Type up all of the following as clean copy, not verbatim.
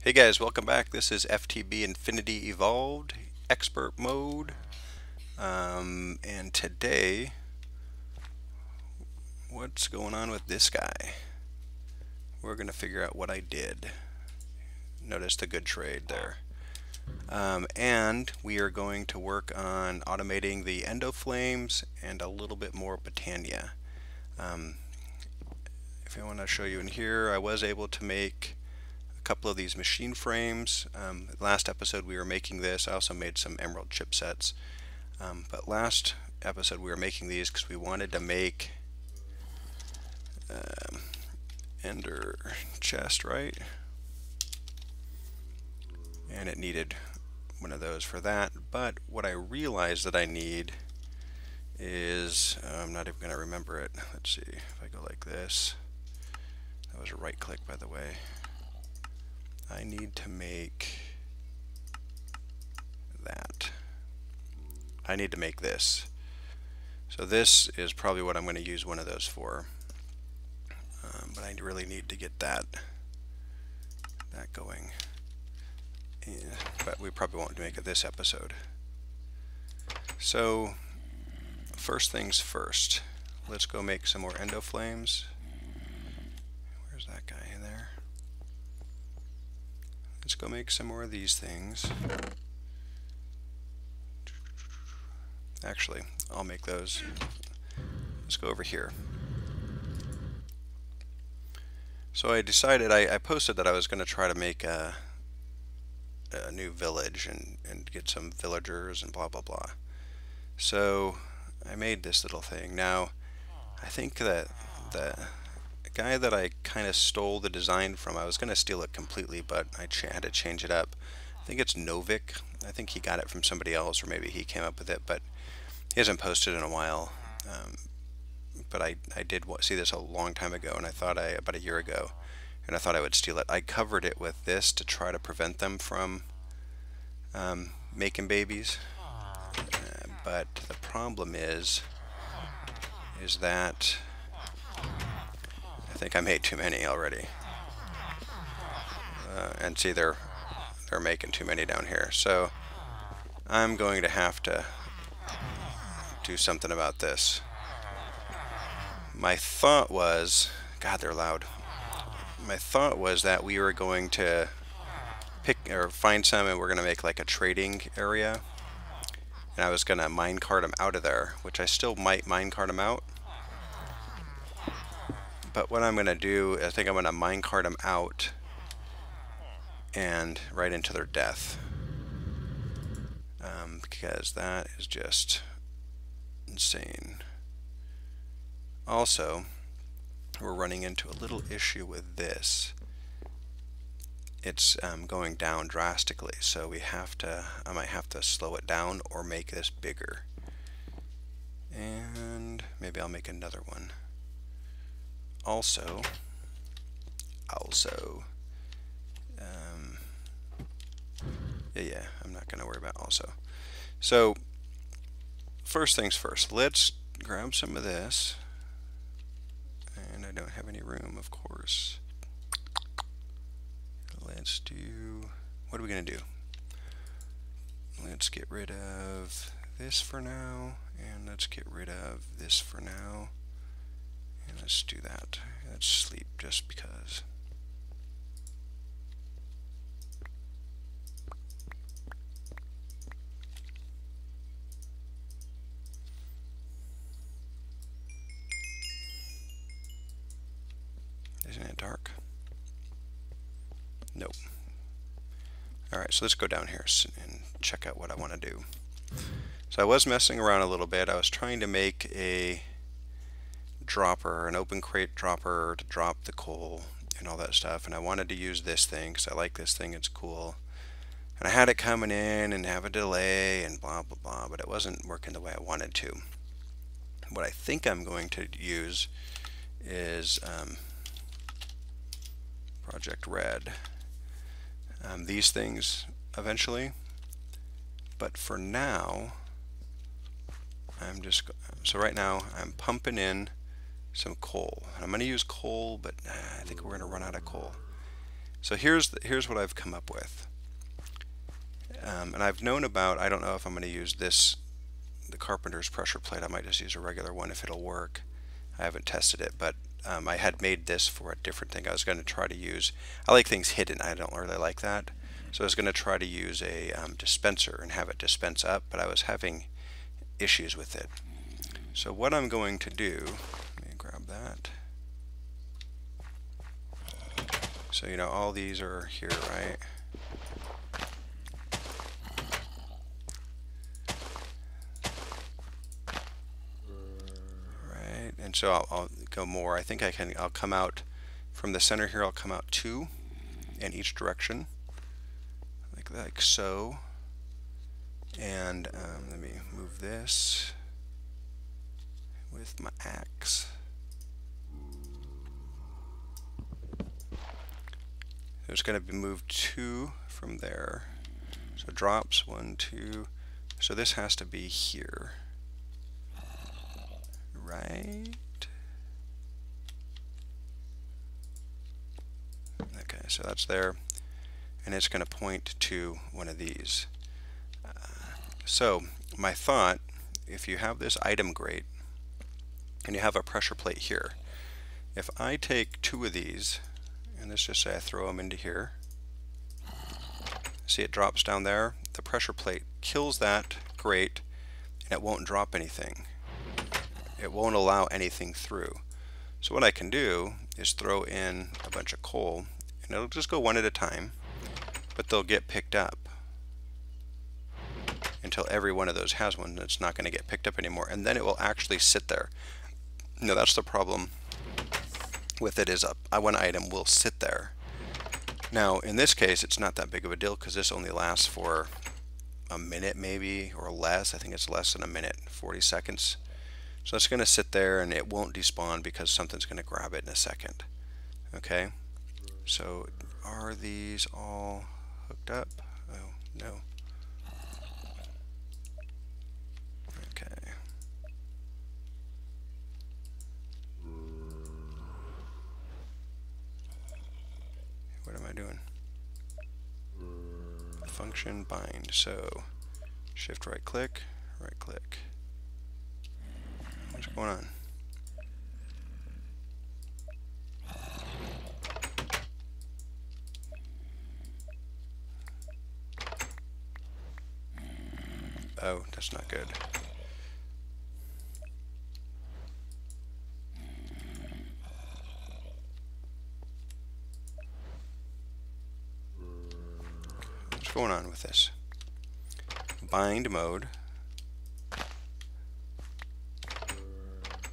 Hey guys, welcome back. This is FTB Infinity Evolved Expert Mode. And today, what's going on with this guy? We're going to figure out what I did. Notice the good trade there. And we are going to work on automating the Endoflames and a little bit more Botania. If I want to show you in here, I was able to make couple of these machine frames. Last episode we were making this. I also made some emerald chipsets. But last episode we were making these because we wanted to make ender chest, right? And it needed one of those for that. But what I realized that I need is, I'm not even going to remember it. Let's see if I go like this. That was a right click, by the way. I need to make that. I need to make this. So this is probably what I'm going to use one of those for. But I really need to get that going. Yeah, but we probably won't make it this episode. So first things first. Let's go make some more Endoflames. Where's that guy in there? Let's go make some more of these things. Actually, I'll make those. Let's go over here. So I decided, I posted that I was going to try to make a new village and get some villagers and blah blah blah. So I made this little thing. Now, I think that the guy that I kind of stole the design from, I was going to steal it completely, but I had to change it up. I think it's Novik. I think he got it from somebody else, or maybe he came up with it, but he hasn't posted in a while. But I did see this a long time ago, and I thought about a year ago, and I thought I would steal it. I covered it with this to try to prevent them from making babies. But the problem is that I think I made too many already. And see, they're making too many down here. So I'm going to have to do something about this. My thought was, God, they're loud. My thought was that we were going to pick or find some, and we're going to make like a trading area. And I was going to minecart them out of there, which I still might minecart them out. But what I'm going to do, I think I'm going to minecart them out and right into their death. Because that is just insane. Also, we're running into a little issue with this. It's going down drastically, so I might have to slow it down or make this bigger. And maybe I'll make another one. Also, yeah, I'm not going to worry about also. So, first things first, let's grab some of this. And I don't have any room, of course. Let's do, what are we going to do? Let's get rid of this for now, and let's get rid of this for now. And let's do that. Let's sleep just because. Isn't it dark? Nope. Alright, so let's go down here and check out what I want to do. So I was messing around a little bit. I was trying to make a dropper, an open crate dropper to drop the coal and all that stuff, and I wanted to use this thing because I like this thing, it's cool. And I had it coming in and have a delay and blah blah blah, but it wasn't working the way I wanted to. What I think I'm going to use is Project Red. These things eventually, but for now I'm just, so right now I'm pumping in some coal. And I'm going to use coal, but I think we're going to run out of coal. So here's what I've come up with. And I've known about, I don't know if I'm going to use this, the Carpenter's pressure plate. I might just use a regular one if it'll work. I haven't tested it, but I had made this for a different thing. I was going to try to use, I like things hidden. I don't really like that. So I was going to try to use a dispenser and have it dispense up, but I was having issues with it. So what I'm going to do, let me grab that. So you know all these are here, right? Right, and so I'll go more. I think I'll come out from the center here. I'll come out 2 in each direction, like so. And let me move this with my axe. There's going to be moved 2 from there. So drops 1, 2. So this has to be here. Right? Okay, so that's there. And it's going to point to one of these. So my thought, if you have this item grate and you have a pressure plate here, if I take 2 of these, and let's just say I throw them into here, see it drops down there, the pressure plate kills that grate and it won't drop anything. It won't allow anything through. So what I can do is throw in a bunch of coal, and it'll just go one at a time, but they'll get picked up until every one of those has one. It's not going to get picked up anymore, and then it will actually sit there. No, that's the problem with it, is one item will sit there. Now in this case it's not that big of a deal because this only lasts for a minute maybe, or less. I think it's less than a minute, 40 seconds. So it's going to sit there and it won't despawn because something's going to grab it in a second. Okay, so are these all hooked up? Oh no. Okay. What am I doing? Function bind. So shift right click. What's going on? Oh, that's not good. What's going on with this? Bind mode.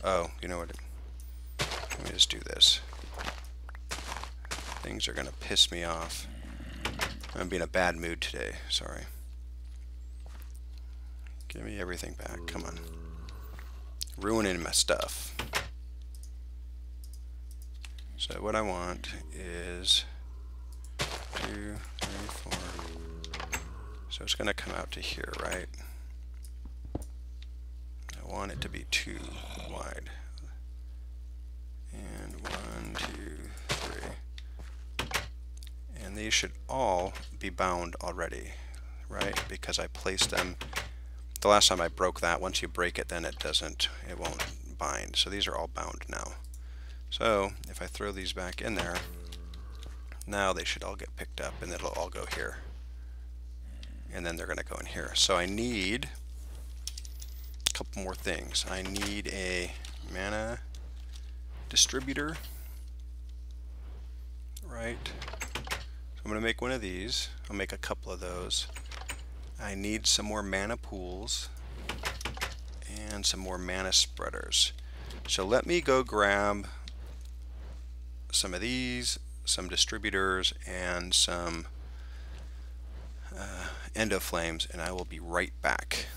Oh, you know what? Let me just do this. Things are going to piss me off. I'm being in a bad mood today. Sorry. Give me everything back. Come on. Ruining my stuff. So what I want is 2, 3, 4. So it's going to come out to here, right? I want it to be 2 wide. And 1, 2, 3. And these should all be bound already, right? Because I placed them. The last time I broke that, once you break it, then it won't bind. So these are all bound now. So if I throw these back in there, now they should all get picked up and it'll all go here. And then they're going to go in here. So I need a couple more things. I need a mana distributor, right? So I'm going to make one of these. I'll make a couple of those. I need some more mana pools and some more mana spreaders. So let me go grab some of these, some distributors, and some endoflames, and I will be right back.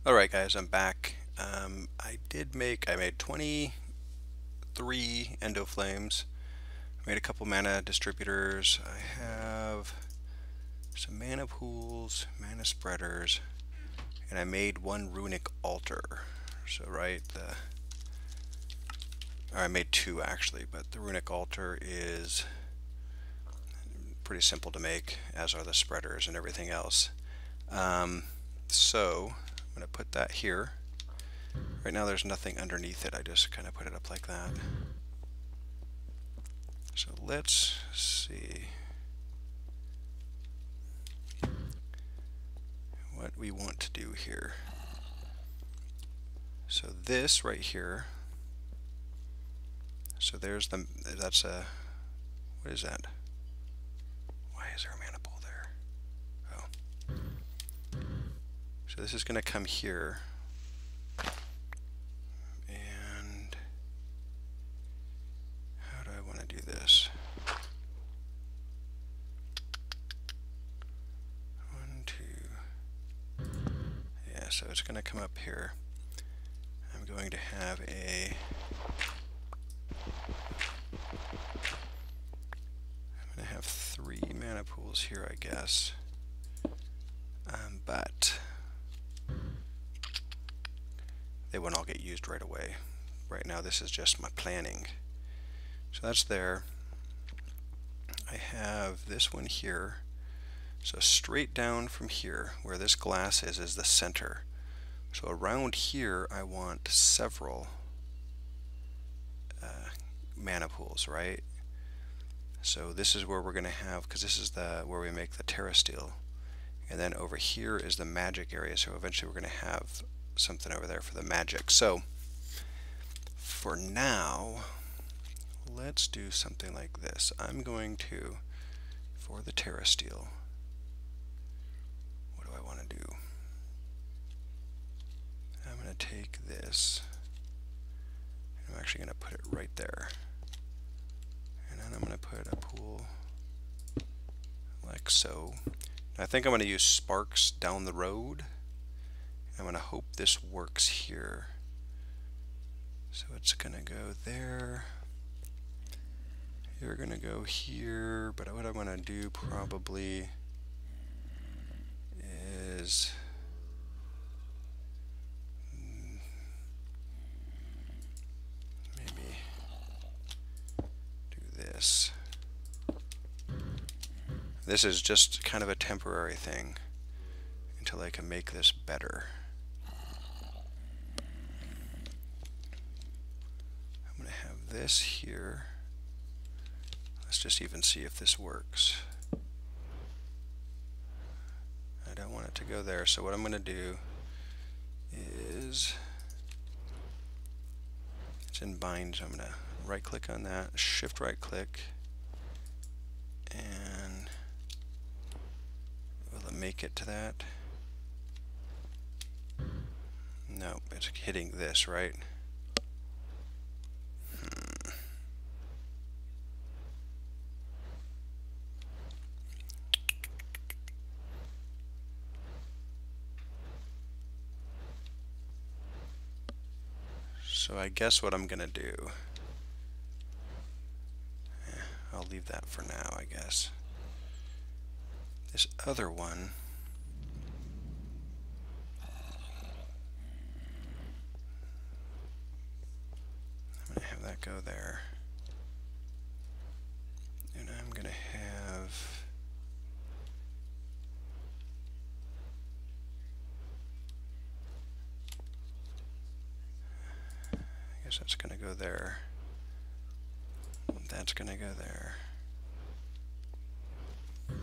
Alright guys, I'm back. I made 23 endoflames. I made a couple mana distributors. I have some mana pools, mana spreaders, and I made 1 runic altar. So right, or I made 2 actually, but the runic altar is pretty simple to make, as are the spreaders and everything else. So I'm going to put that here. Right now there's nothing underneath it, I just kind of put it up like that. So let's see what we want to do here. So this right here, so there's the, that's a, what is that? Why is there a mana pool there? Oh. So this is going to come here. And how do I want to do this? 1, 2. Yeah, so it's going to come up here. I'm going to have a, I'm going to have 3 mana pools here, I guess. But they won't all get used right away. Right now this is just my planning. So that's there. I have this one here. So straight down from here, where this glass is the center. So around here I want several mana pools, right? So this is where we're going to have, because this is the where we make the Terra Steel. And then over here is the magic area, so eventually we're going to have something over there for the magic. So for now, let's do something like this. I'm going to, for the Terra Steel, what do I want to do? I'm going to take this, I'm actually going to put it right there. And then I'm going to put a pool like so. I think I'm going to use sparks down the road. I'm going to hope this works here. So it's going to go there. You're going to go here, but what I'm going to do probably is maybe do this. This is just kind of a temporary thing until I can make this better. I'm going to have this here. Let's just even see if this works. I don't want it to go there, so what I'm going to do is, it's in bind, so I'm going to right click on that, shift right click, and will it make it to that? No, it's hitting this, right? So I guess what I'm gonna do, I'll leave that for now, I guess. This other one, I'm gonna have that go there. And I'm gonna have, I guess that's gonna go there. That's gonna go there. Do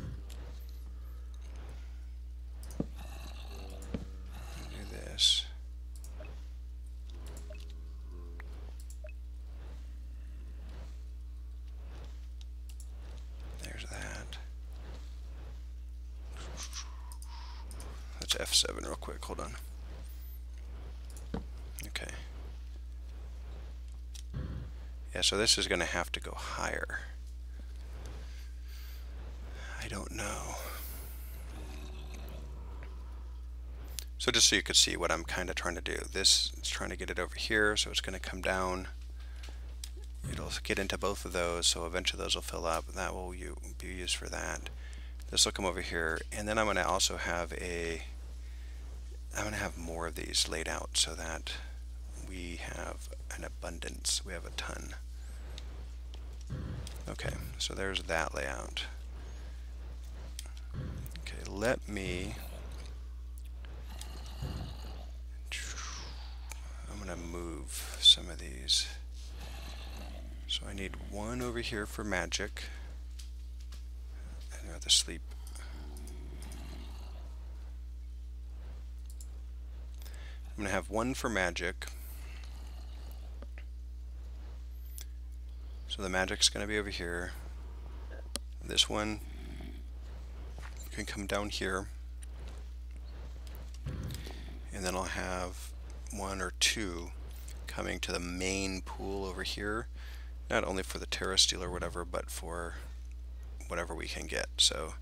this. There's that. Let's F7 real quick, hold on. Okay. Yeah, so this is going to have to go higher. I don't know. So just so you could see what I'm kind of trying to do. This is trying to get it over here, so it's going to come down. It'll get into both of those, so eventually those will fill up. That will be used for that. This will come over here, and then I'm going to also have I'm going to have more of these laid out so that we have an abundance. We have a ton. Okay, so there's that layout. let me, I'm gonna move some of these. So I need one over here for magic. I'd rather sleep. I'm gonna have one for magic. So the magic's gonna be over here. This one can come down here. And then I'll have one or two coming to the main pool over here. Not only for the Terra Steel or whatever, but for whatever we can get. So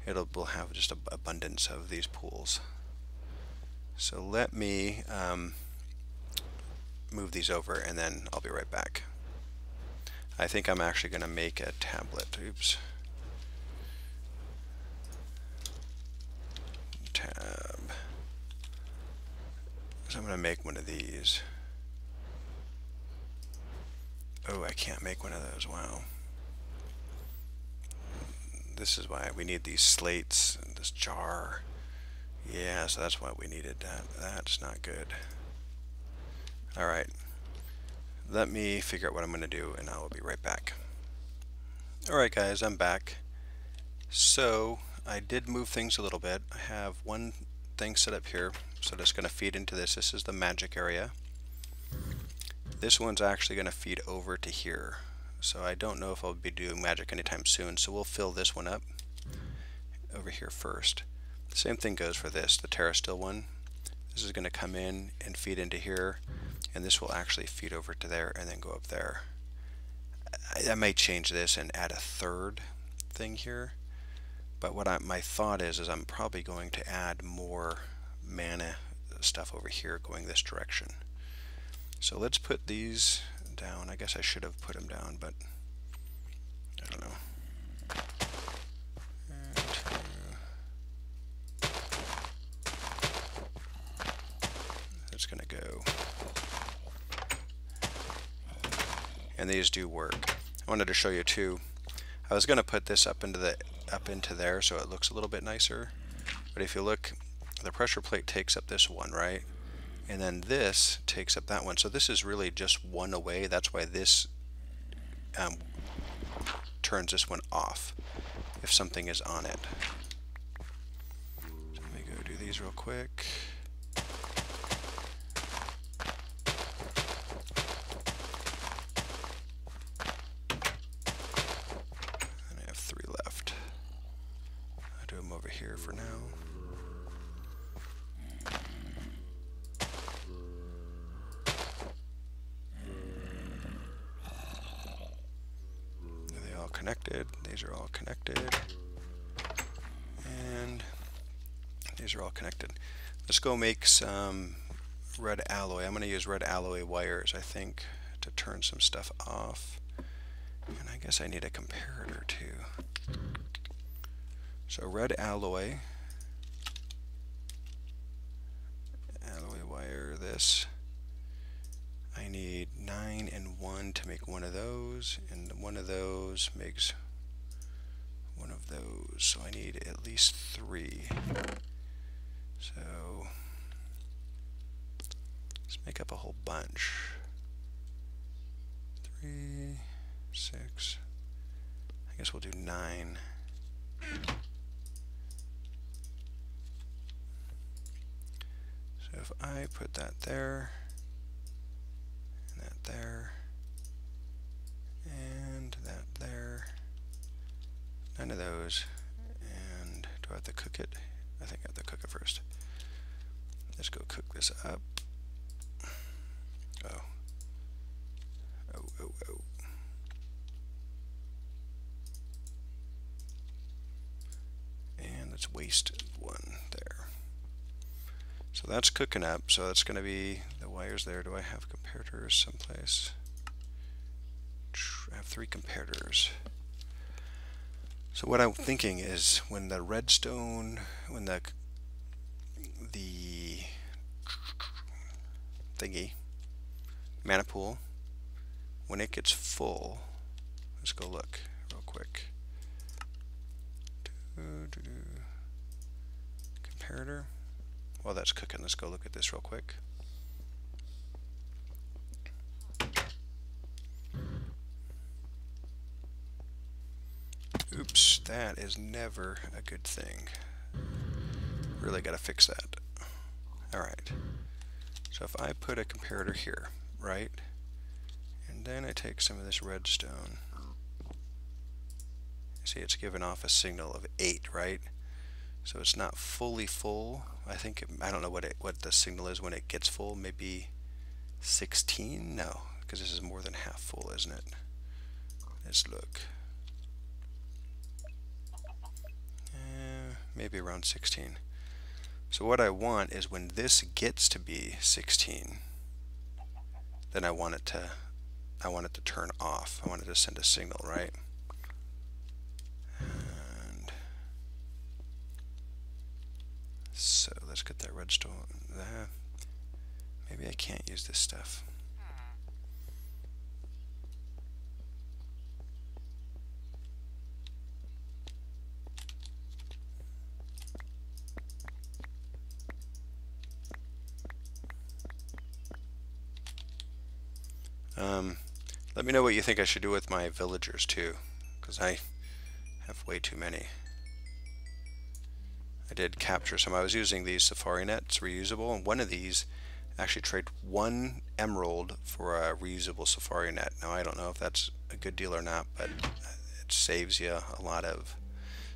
we'll have just an abundance of these pools. So let me move these over and then I'll be right back. I think I'm actually going to make a tablet. Oops. Tab. So I'm going to make one of these. Oh, I can't make one of those. Wow. This is why we need these slates and this jar. Yeah, so that's why we needed that. That's not good. Alright. Let me figure out what I'm going to do and I will be right back. Alright guys, I'm back. So, I did move things a little bit. I have one thing set up here. So that's going to feed into this. This is the magic area. This one's actually going to feed over to here. So I don't know if I'll be doing magic anytime soon. So we'll fill this one up over here first. Same thing goes for this, the Terra Steel one. This is going to come in and feed into here. And this will actually feed over to there and then go up there. I may change this and add a third thing here. But what my thought is I'm probably going to add more mana stuff over here going this direction. So let's put these down. I guess I should have put them down, but I don't know. It's going to go. And these do work. I wanted to show you too. I was going to put this up into there so it looks a little bit nicer. But if you look, the pressure plate takes up this one, right? And then this takes up that one. So this is really just one away. That's why this turns this one off if something is on it. So let me go do these real quick. And I have 3 left. I'll do them over here for now. Connected. These are all connected. And these are all connected. Let's go make some red alloy. I'm going to use red alloy wires, I think, to turn some stuff off. And I guess I need a comparator too. So red alloy wire, this. I need 9 and 1 to make one of those, and one of those makes one of those, so I need at least 3. So let's make up a whole bunch. 3, 6, I guess we'll do 9. So if I put that there, that there, and that there, none of those, and do I have to cook it? I think I have to cook it first. Let's go cook this up. Oh. And let's waste 1 there. So that's cooking up, so that's going to be the wires there. Do I have comparators someplace? I have 3 comparators. So what I'm thinking is when the redstone, when the thingy, mana pool, when it gets full, let's go look real quick. comparator. While that's cooking, let's go look at this real quick. Oops, that is never a good thing. Really got to fix that. Alright, so if I put a comparator here, right, and then I take some of this redstone, see it's giving off a signal of 8, right? So it's not fully full. I think I don't know what the signal is when it gets full. Maybe 16? No, because this is more than half full, isn't it? Let's look. Maybe around 16. So what I want is when this gets to be 16, then I want it to turn off. I want it to send a signal, right? And so let's get that redstone. Maybe I can't use this stuff. Let me know what you think I should do with my villagers too, because I have way too many. I did capture some. I was using these safari nets, reusable, and one of these actually traded 1 emerald for a reusable safari net. Now I don't know if that's a good deal or not, but it saves you a lot of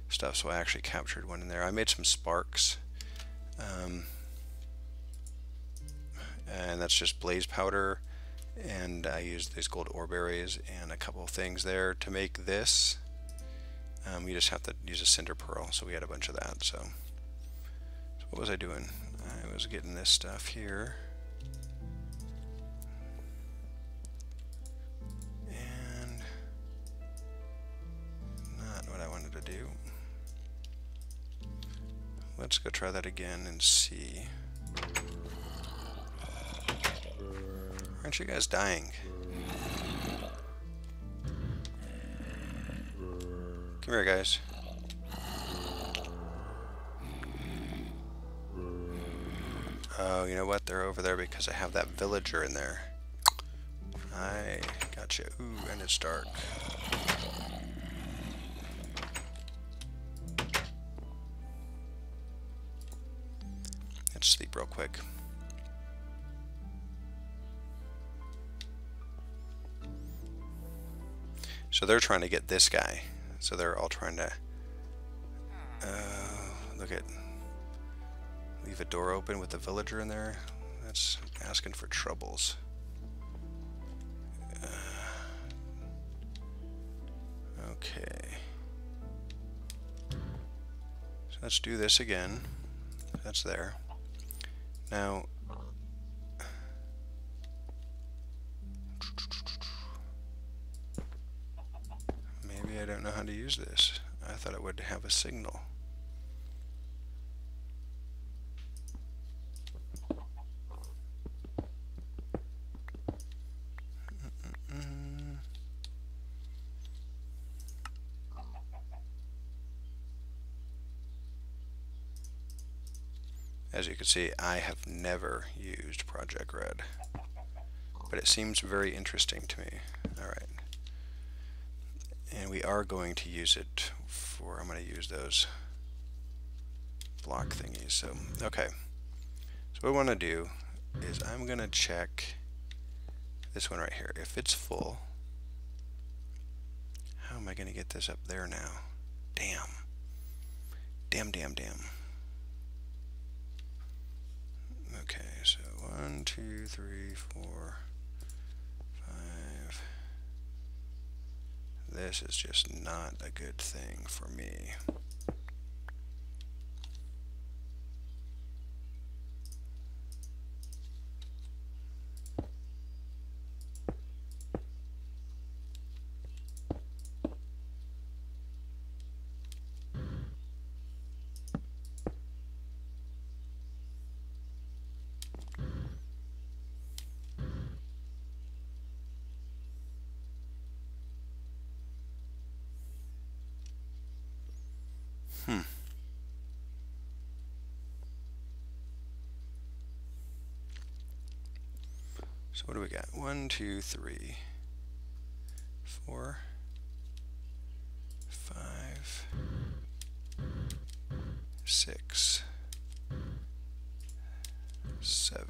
stuff, so I actually captured one in there. I made some sparks, and that's just blaze powder, and I used these gold ore berries and a couple of things there to make this. You just have to use a cinder pearl, so we had a bunch of that. So what was I doing? I was getting this stuff here, and not what I wanted to do. Let's go try that again and see. Aren't you guys dying? Come here, guys. Oh, you know what? They're over there because I have that villager in there. I gotcha. Ooh, and it's dark. Let's sleep real quick. So they're trying to get this guy. So they're all trying to leave a door open with the villager in there. That's asking for troubles. Okay. So let's do this again. That's there. Now, maybe I don't know how to use this. I thought it would have a signal. As you can see, I have never used Project Red, but it seems very interesting to me. Alright. And we are going to use it for, I'm going to use those block thingies. So, okay. So what I want to do is I'm going to check this one right here. If it's full, how am I going to get this up there now? Damn. Damn, damn, damn. Okay, so 1, 2, 3, 4, 5. This is just not a good thing for me. So what do we got? 1, 2, 3, 4, 5, 6, 7.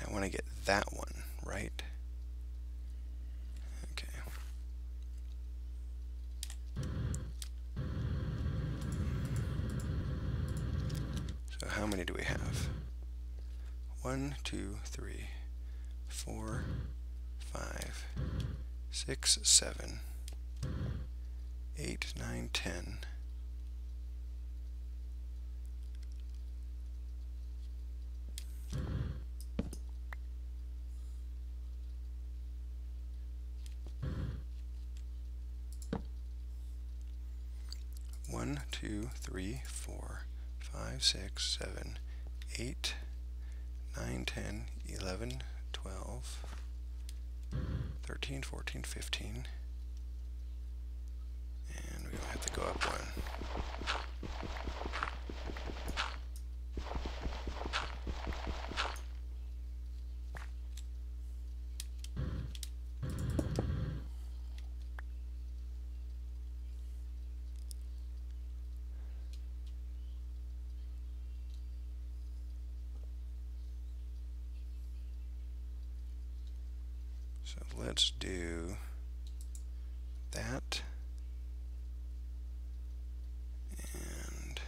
I want to get that one, right? Okay. So how many do we have? 1, 2, 3, 4, 5, 6, 7, 8, 9, 10. 1, 2, 3, 4, 5, 6, 7, 8, 9, 10, 11, 12, 13, 14, 15. And we're going to have to go up one. So let's do that and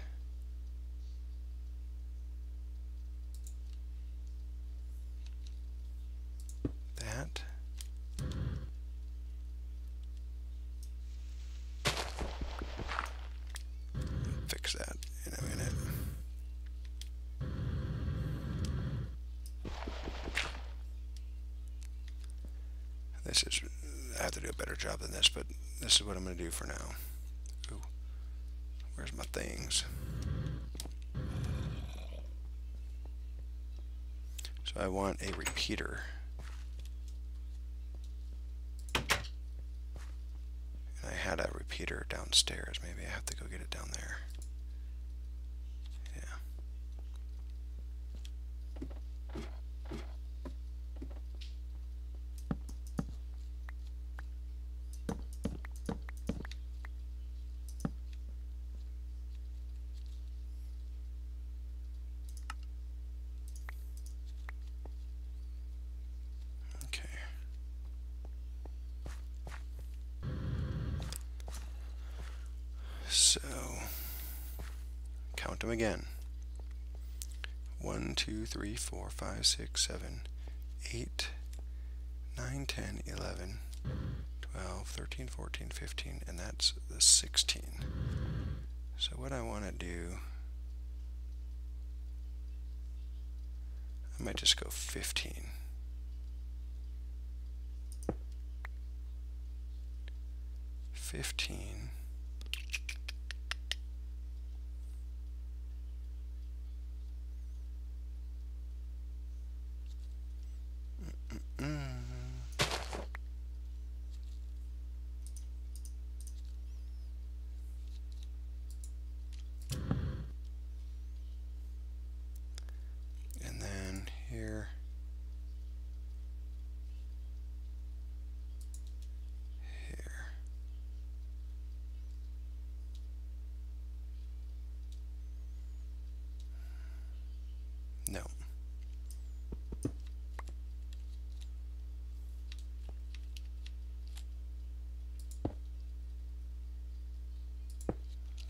that. Fix that in a minute. This is, I have to do a better job than this, but this is what I'm going to do for now. Ooh, where's my things? So I want a repeater. And I had a repeater downstairs. Maybe I have to go get it down there. Yeah. Okay. So, count them again. 1, 2, 3, 4, 5, 6, 7, 8, 9, 10, 11, 12, 13, 14, 15, and that's the 16. So what I want to do, I might just go 15. 15. And then here, here. No.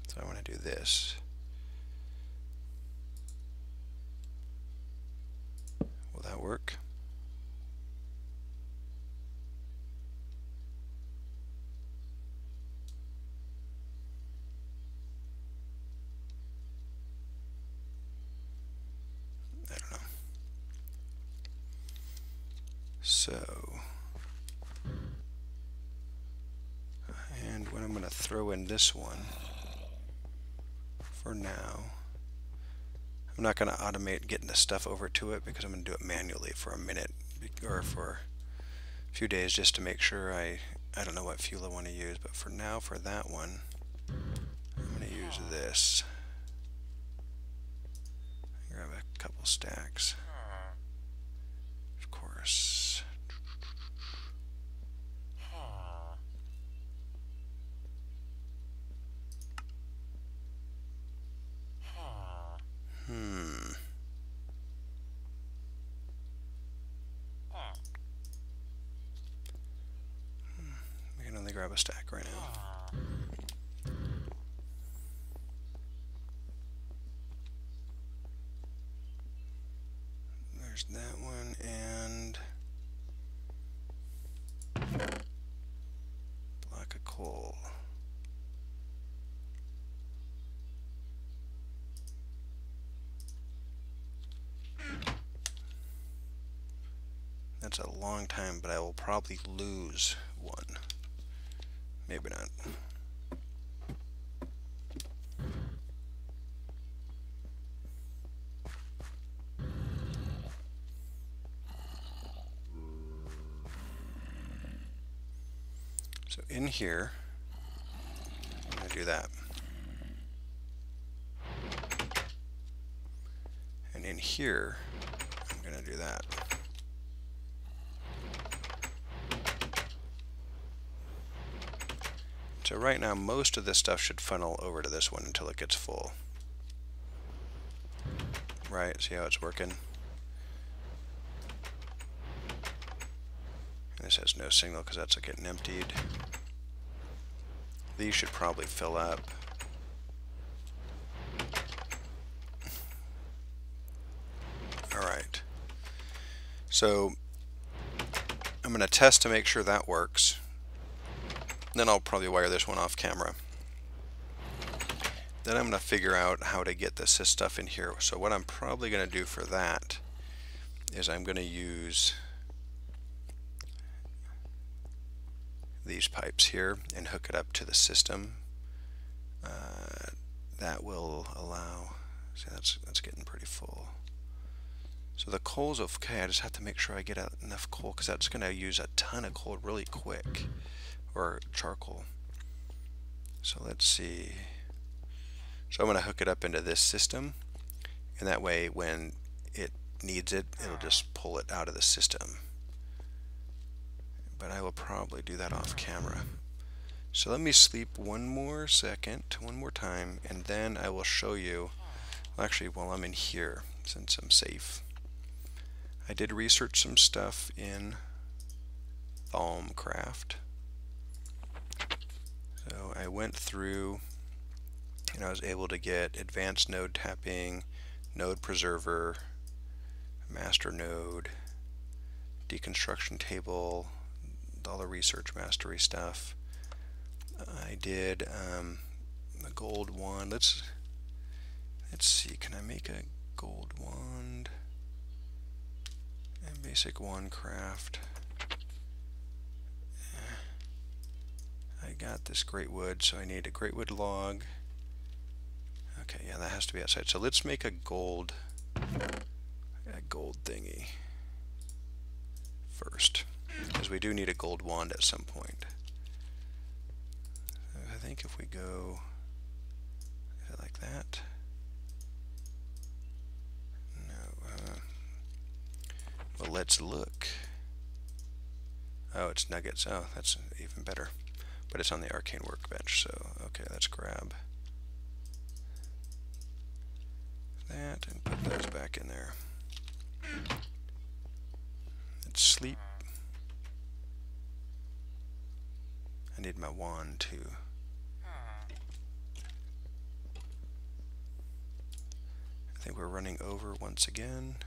So I want to do this. Will that work? So, and when I'm going to throw in this one, for now, I'm not going to automate getting the stuff over to it because I'm going to do it manually for a minute or for a few days just to make sure I don't know what fuel I want to use, but for now, for that one, I'm going to use this. Grab a couple stacks. Of course. We can only grab a stack right now. There's that one, and block of coal. That's a long time, but I will probably lose one. Maybe not. So in here, I'm going to do that. And in here, I'm going to do that. So right now, most of this stuff should funnel over to this one until it gets full. Right, see how it's working? And this has no signal because that's getting emptied. These should probably fill up. Alright. So I'm going to test to make sure that works. Then I'll probably wire this one off camera. Then I'm going to figure out how to get this stuff in here. So what I'm probably going to do for that is I'm going to use these pipes here and hook it up to the system. That will allow, see that's getting pretty full. So the coal's okay, I just have to make sure I get enough coal because that's going to use a ton of coal really quick, or charcoal. So let's see. So I'm going to hook it up into this system, and that way when it needs it, it'll just pull it out of the system. But I will probably do that off camera. So let me sleep one more time, and then I will show you, well, actually while I'm in here, since I'm safe. I did research some stuff in Thaumcraft. So I went through and I was able to get advanced node tapping, node preserver, master node, deconstruction table, all the research mastery stuff. I did the gold wand. Let's see, can I make a gold wand? And basic wand craft. I got this great wood, so I need a great wood log. Okay, yeah, that has to be outside. So let's make a gold thingy first, because we do need a gold wand at some point. I think if we go like that. No. Well, let's look. Oh, it's nuggets. Oh, that's even better. But it's on the arcane workbench, so okay, let's grab that and put those back in there. Let's sleep. I need my wand too. I think we're running over once again.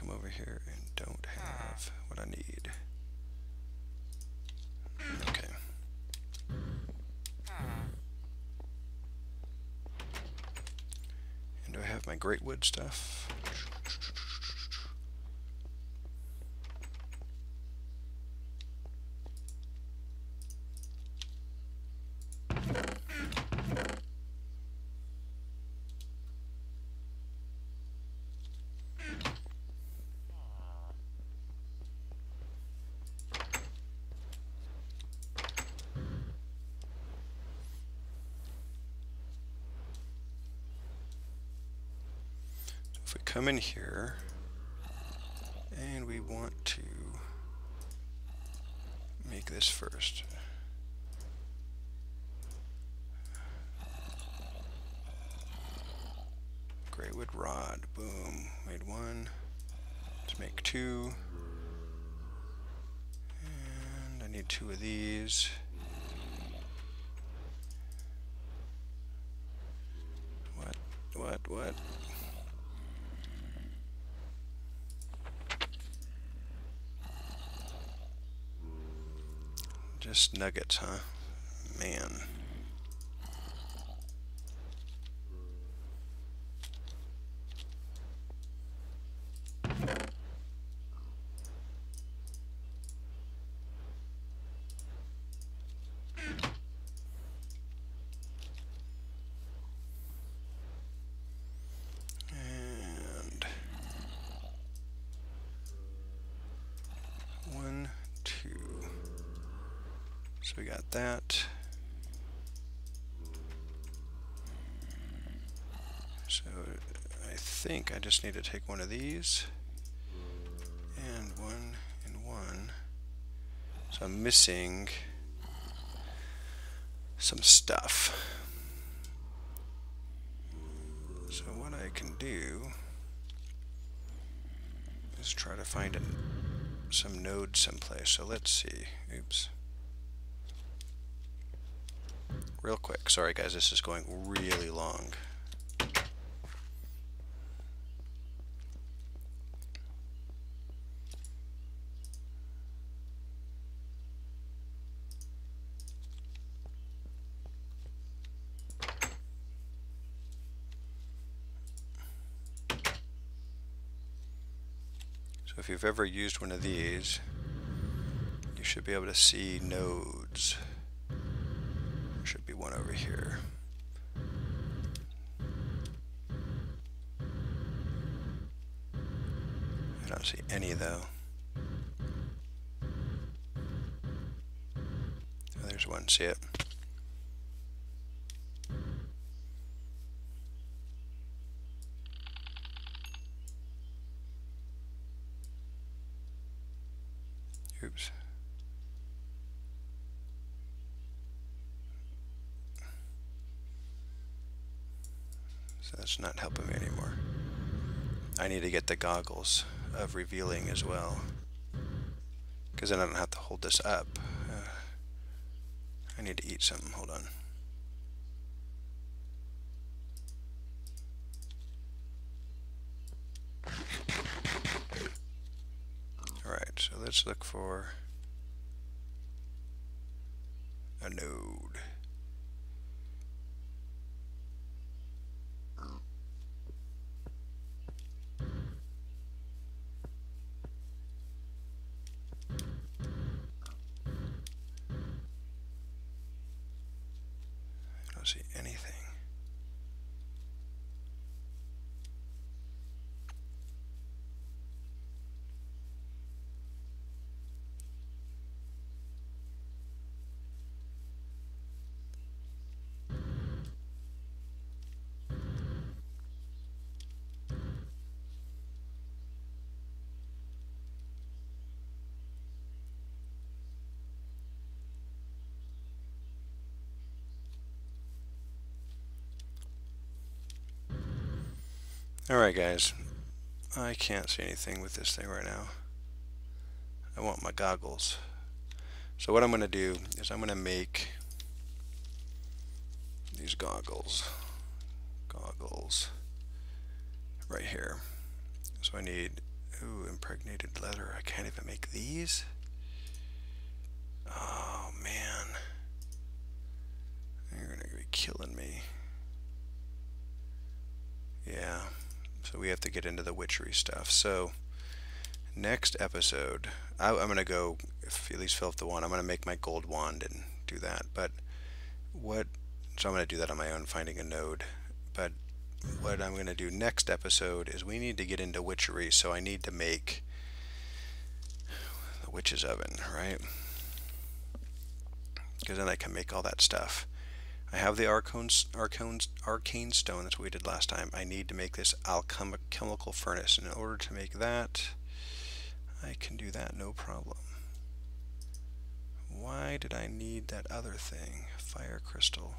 come over here and don't have what I need. Okay. And do I have my great wood stuff? If we come in here and we want to make this first. Great wood rod, boom, made one. Let's make two. And I need two of these. What? Just nuggets, huh? Man. And 1, 2. So we got that. So I think I just need to take one of these and one and one. So I'm missing some stuff. So what I can do is try to find some node someplace. So let's see. Oops. Real quick. Sorry guys, this is going really long. So if you've ever used one of these, you should be able to see nodes. There should be one over here. I don't see any though. Oh, there's one, see it? Oops. So that's not helping me anymore. I need to get the goggles of revealing as well, because then I don't have to hold this up. I need to eat something. Hold on. Alright, so let's look for a node. I don't see anything. Alright guys, I can't see anything with this thing right now. I want my goggles. So what I'm going to do is I'm going to make these goggles right here. So I need Ooh, impregnated leather. I can't even make these? Oh, man. You're going to be killing me. Yeah. So we have to get into the witchery stuff. So next episode, I'm going to go, at least fill up the wand. I'm going to make my gold wand and do that. But so I'm going to do that on my own, finding a node. But what I'm going to do next episode is we need to get into witchery. So I need to make the witch's oven, right? Because then I can make all that stuff. I have the arcane stone. That's what we did last time. I need to make this alchemical furnace. And in order to make that, I can do that no problem. Why did I need that other thing? Fire crystal.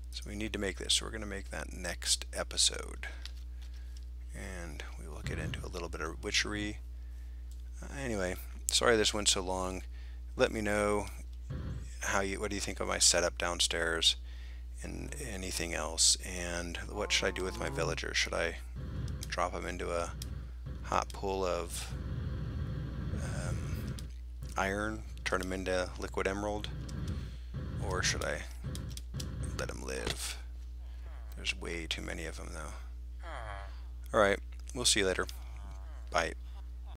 So we need to make this. So we're going to make that next episode. And we will get into a little bit of witchery. Anyway, sorry this went so long. Let me know what do you think of my setup downstairs and anything else. And what should I do with my villagers? Should I drop them into a hot pool of iron, turn them into liquid emerald, or should I let them live? There's way too many of them though. Alright, we'll see you later. Bye.